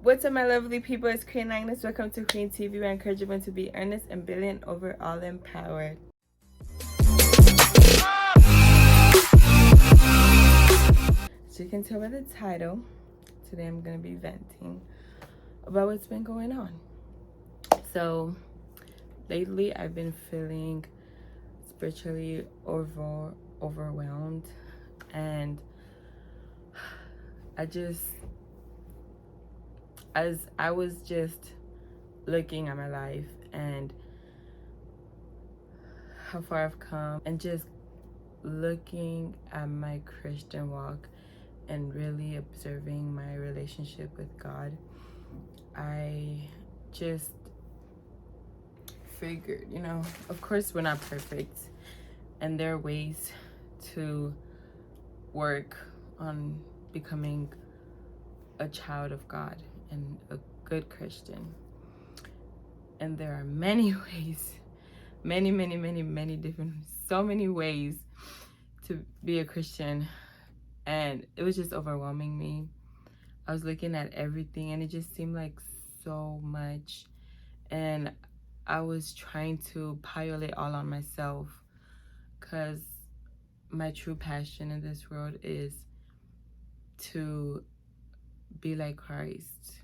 What's up, my lovely people? It's Queen Agnes. Welcome to QueeenTV, where I encourage you to be earnest and brilliant, overall empowered. So you can tell by the title, today I'm going to be venting about what's been going on. So lately I've been feeling spiritually overwhelmed, and as I was just looking at my life and how far I've come, and just looking at my Christian walk and really observing my relationship with God, I just figured, of course we're not perfect, and there are ways to work on becoming a child of God and a good Christian. And there are many ways, many different, so many ways to be a Christian. And it was just overwhelming me. I was looking at everything and it just seemed like so much. And I was trying to pile it all on myself, because my true passion in this world is to be like Christ.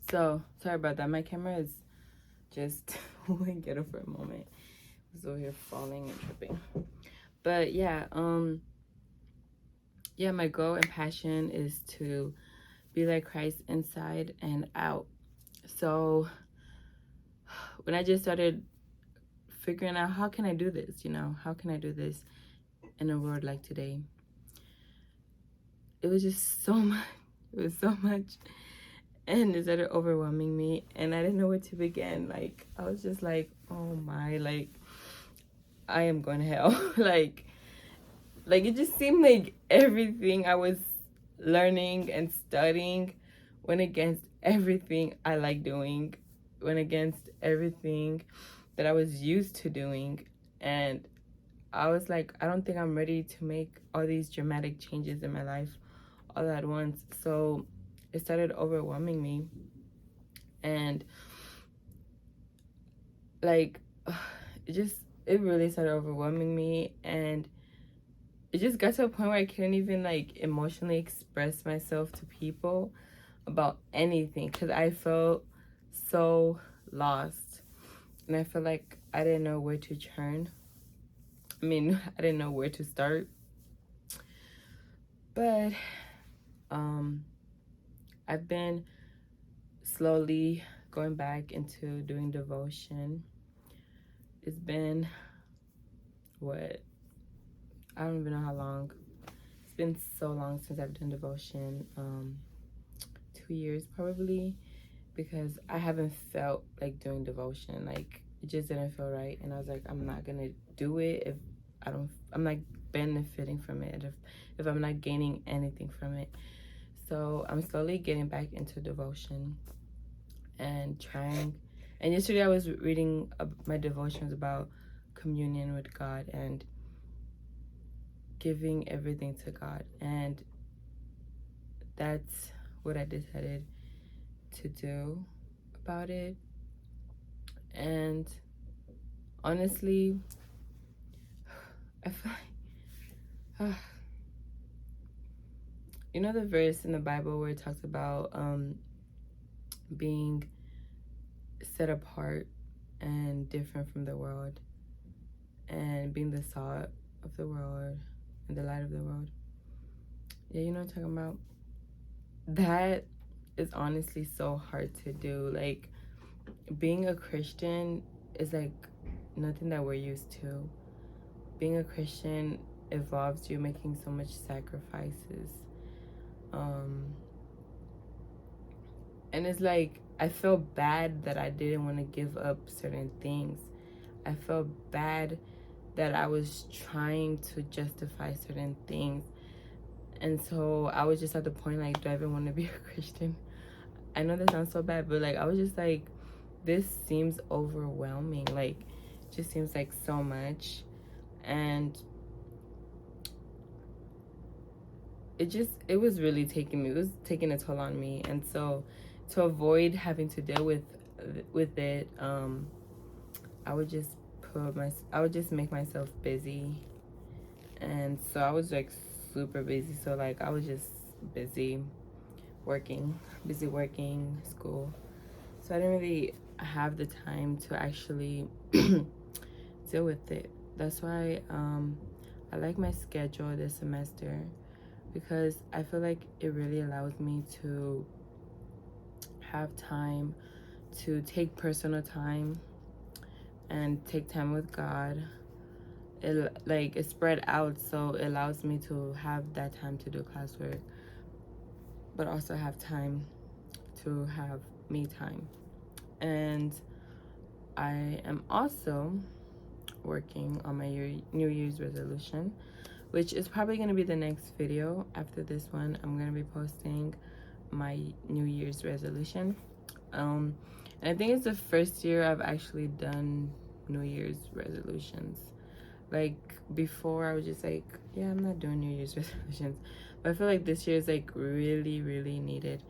So sorry about that. My camera is just wouldn't get it for a moment. I was over here falling and tripping. But yeah, my goal and passion is to be like Christ inside and out. So when I just started figuring out how can I do this, how can I do this in a world like today, it was just so much. It was so much, and it started overwhelming me, and I didn't know where to begin. Like, I was just like, oh my, like, I am going to hell. like it just seemed like everything I was learning and studying went against everything I like doing, went against everything that I was used to doing. And I was like, I don't think I'm ready to make all these dramatic changes in my life all at once. So it started overwhelming me, and like it really started overwhelming me, and it just got to a point where I couldn't even like emotionally express myself to people about anything, because I felt so lost, and I felt like I didn't know where to turn. I didn't know where to start. But I've been slowly going back into doing devotion. It's been I don't even know how long. It's been so long since I've done devotion. 2 years probably, because I haven't felt like doing devotion. Like, it just didn't feel right, and I was like, I'm not gonna do it if I'm not benefiting from it, if I'm not gaining anything from it. So I'm slowly getting back into devotion and trying. And yesterday I was reading my devotions about communion with God and giving everything to God, and that's what I decided to do about it. And honestly, I feel like the verse in the Bible where it talks about being set apart and different from the world, and being the salt of the world and the light of the world. Yeah, you know what I'm talking about? That is honestly so hard to do. Like, being a Christian is like nothing that we're used to. Being a Christian involves you making so much sacrifices. And it's like, I felt bad that I didn't want to give up certain things. I felt bad that I was trying to justify certain things. And so I was just at the point, like, do I even want to be a Christian? I know that sounds so bad, but like, I was just like, this seems overwhelming. Like, it just seems like so much. And it was really taking a toll on me. And so to avoid having to deal with it, I would just I would just make myself busy. And so I was like super busy. So like I was just busy working, school. So I didn't really have the time to actually deal with it. That's why I like my schedule this semester, because I feel like it really allows me to have time to take personal time and take time with God. It's spread out, so it allows me to have that time to do classwork, but also have time to have me time. And I am also working on my New Year's resolution, which is probably going to be the next video. After this one, I'm going to be posting my New Year's resolution. And I think it's the first year I've actually done New Year's resolutions. Like before, I was just like, yeah, I'm not doing New Year's resolutions, but I feel like this year is like really, really needed.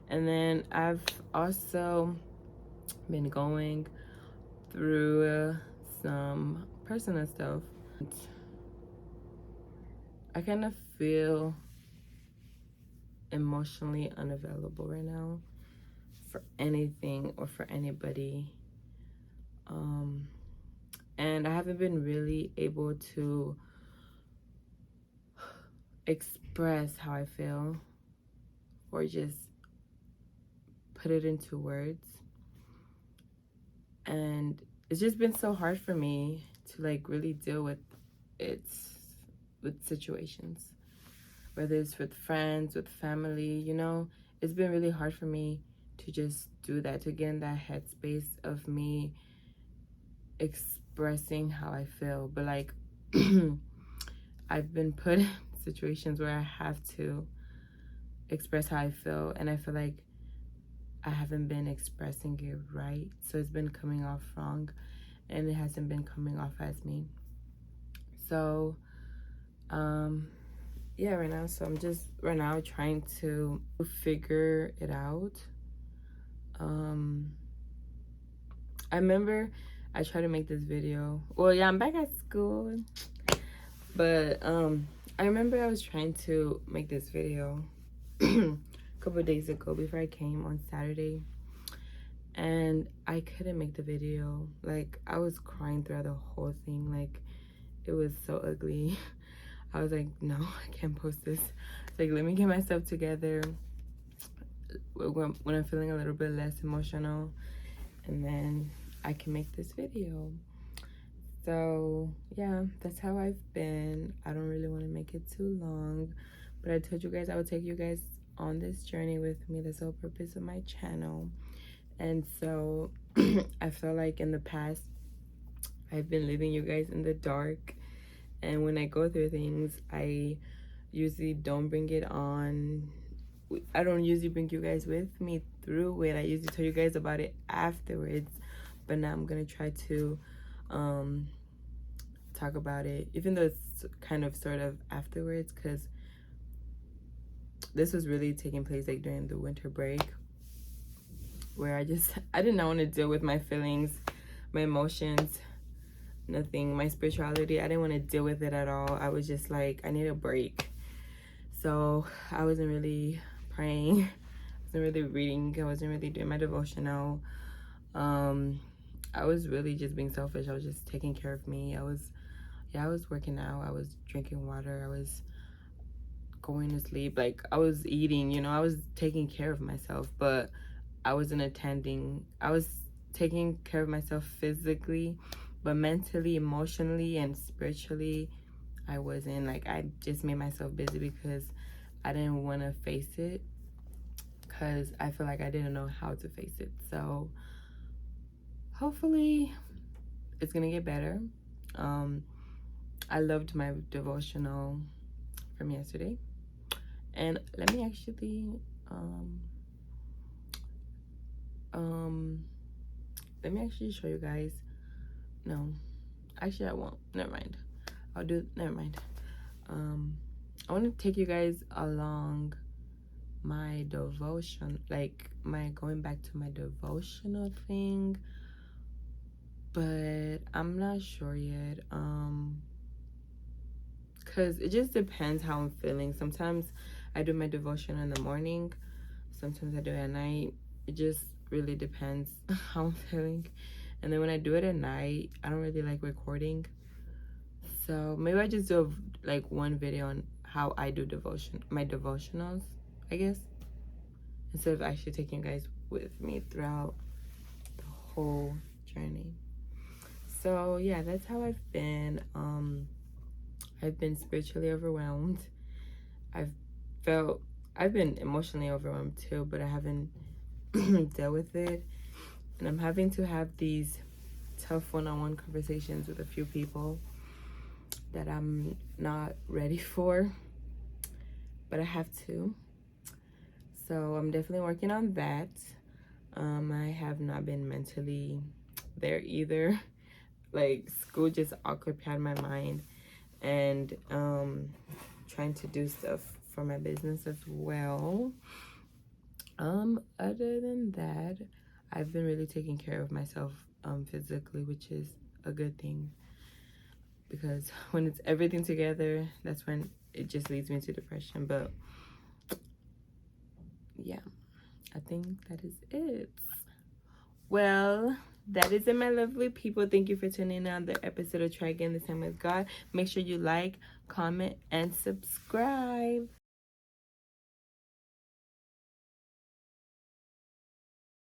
And then I've also been going through some personal stuff. I kind of feel emotionally unavailable right now for anything or for anybody. And I haven't been really able to express how I feel or just put it into words. And it's just been so hard for me to like really deal with with situations, whether it's with friends, with family, you know. It's been really hard for me to just do that, to get in that headspace of me expressing how I feel. But like I've been put in situations where I have to express how I feel, and I feel like I haven't been expressing it right, so it's been coming off wrong, and it hasn't been coming off as me. So yeah, right now, so I'm just right now trying to figure it out. I remember I tried to make this video. Well, yeah, I'm back at school, but I remember I was trying to make this video a couple of days ago before I came on Saturday, and I couldn't make the video. Like, I was crying throughout the whole thing. Like, it was so ugly. I was like, no, I can't post this. Like, let me get myself together when I'm feeling a little bit less emotional, and then I can make this video. So yeah, that's how I've been. I don't really want to make it too long, but I told you guys I would take you guys on this journey with me. That's the whole purpose of my channel. And so I feel like in the past I've been leaving you guys in the dark, and when I go through things, I usually don't bring it on. I don't usually bring you guys with me through it. I usually tell you guys about it afterwards, but now I'm gonna try to talk about it, even though it's kind of sort of afterwards, because this was really taking place like during the winter break, where I did not want to deal with my feelings, my emotions, nothing, my spirituality. I didn't want to deal with it at all. I was just like, I need a break. So I wasn't really praying, I wasn't really reading, I wasn't really doing my devotional. I was really just being selfish. I was just taking care of me. I was working out, I was drinking water, I was going to sleep, like I was eating, you know, I was taking care of myself, but I was taking care of myself physically, but mentally, emotionally, and spiritually, I wasn't. Like, I just made myself busy because I didn't want to face it, because I feel like I didn't know how to face it. So hopefully it's gonna get better. I loved my devotional from yesterday, and let me actually show you guys. No, actually I won't. Never mind. Never mind. I want to take you guys along my devotion, like my going back to my devotional thing, but I'm not sure yet. Because it just depends how I'm feeling. Sometimes I do my devotion in the morning, sometimes I do it at night. It just really depends how I'm feeling. And then when I do it at night, I don't really like recording, so maybe I just do like one video on how I do my devotionals, I guess, instead of actually taking you guys with me throughout the whole journey. So yeah, that's how I've been. I've been spiritually overwhelmed. I've been emotionally overwhelmed too, but I haven't dealt with it. And I'm having to have these tough one-on-one conversations with a few people that I'm not ready for, but I have to. So I'm definitely working on that. I have not been mentally there either. Like, school just occupied my mind, and trying to do stuff for my business as well. Other than that, I've been really taking care of myself physically, which is a good thing, because when it's everything together, that's when it just leads me to depression. But yeah, I think that is it. Well, that is it, my lovely people. Thank you for tuning in on the episode of Try Again This Time with God. Make sure you like, comment, and subscribe.